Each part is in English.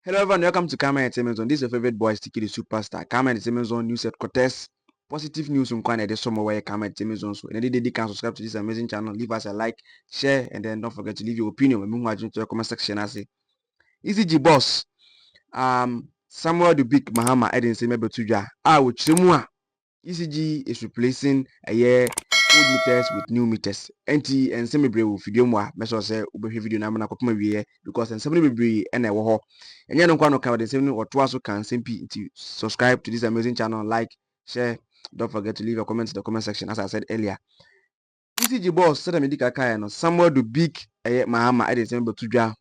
Hello everyone, welcome to Kama Entertainment Zone. This is your favorite boy, Sticky the Superstar. Kama Entertainment Zone news headquarters. Positive news on Kwana de summer where Kama Entertainment Zone. So, any day you can subscribe to this amazing channel, leave us a like, share, and then don't forget to leave your opinion when we to the comment section. I say, ECG Boss. Samuel the Big Mahama Edin Semebe Tuja. Which ECG is replacing a year old meters with new meters. NT and semi brave video more. Measure say ube video na mana kopuma wiye because and semi brave and ewo ho. And ya no kwa no ka the same or twice can simply to subscribe to this amazing channel, like, share. Don't forget to leave a comment in the comment section as I said earlier. ECG Boss said medical kaya no somewhere the big Mahama Edin Semebe Tuja.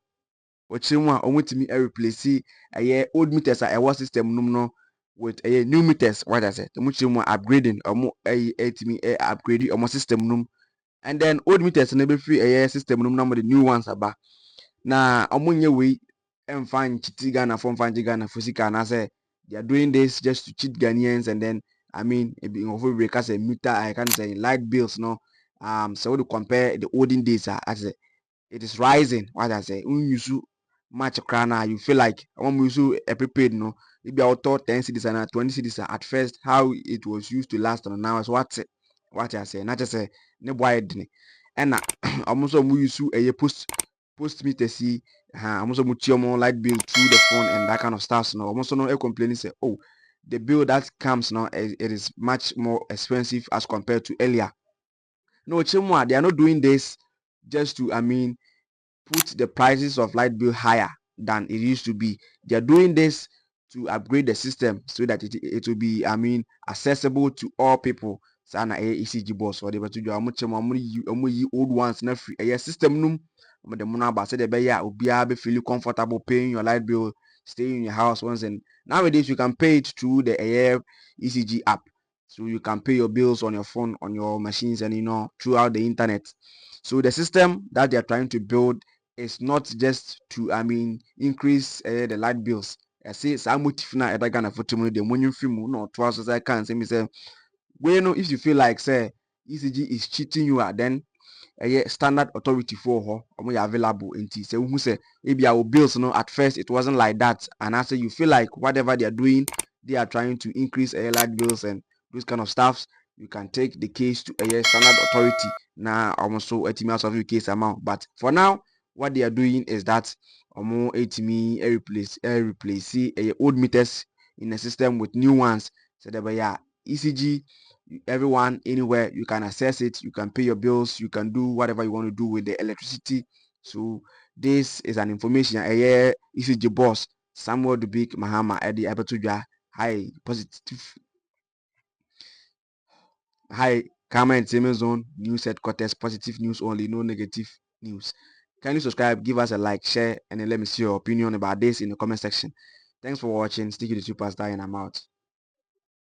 Ochimwa omutimi replace a old meters a ewo system num no with a new meters. What I said, the much more upgrading or a upgrade or more system num, and then old meters and every free a system num number the new ones about now. Omunye we and find Chitigana from Fantigana Fusika, and I say they are doing this just to cheat Ghanaians, and then I mean it being over because a meter I can say light bills no. So to compare the olden days, I say it is rising. What I say, you much crana, you feel like you a prepaid no. Maybe I thought 10 cities and 20 cities at first, how it was used to last and now is what I say. Not just say ne boy and almost use a post meter see almost more light bill through the phone and that kind of stuff. No, almost no a complaining say, oh, the bill that comes now it is much more expensive as compared to earlier. No, Chimwa, they are not doing this just to put the prices of light bill higher than it used to be. They are doing this to upgrade the system so that it will be accessible to all people. Sana ECG Boss or the old ones na free system num the monaba said the be feel comfortable paying your light bill, staying in your house once. And nowadays you can pay it through the ECG app. So you can pay your bills on your phone, on your machines, and throughout the internet. So the system that they are trying to build is not just to increase the light bills. I say some motive na either Ghana for tomorrow the money film no twice as I can say me say well if you feel like say ECG is cheating you then standard authority for her available in T say who say maybe our bills at first it wasn't like that, and I say you feel like whatever they are doing they are trying to increase light bills and those kind of stuffs. You can take the case to a standard authority now almost so 80 minutes of your case amount. But for now, what they are doing is that almost 80 me replace old meters in a system with new ones. So that ECG, everyone anywhere you can access it, you can pay your bills, you can do whatever you want to do with the electricity. So this is an information ECG Boss Samuel the Big Mahama Eddie Abatuja. Hi, positive. Hi, Kama Entertainment Zone news headquarters. Positive news only, no negative news. Kindly subscribe, give us a like, share, and then let me see your opinion about this in the comment section. Thanks for watching. Sticky the Superstar, and I'm out.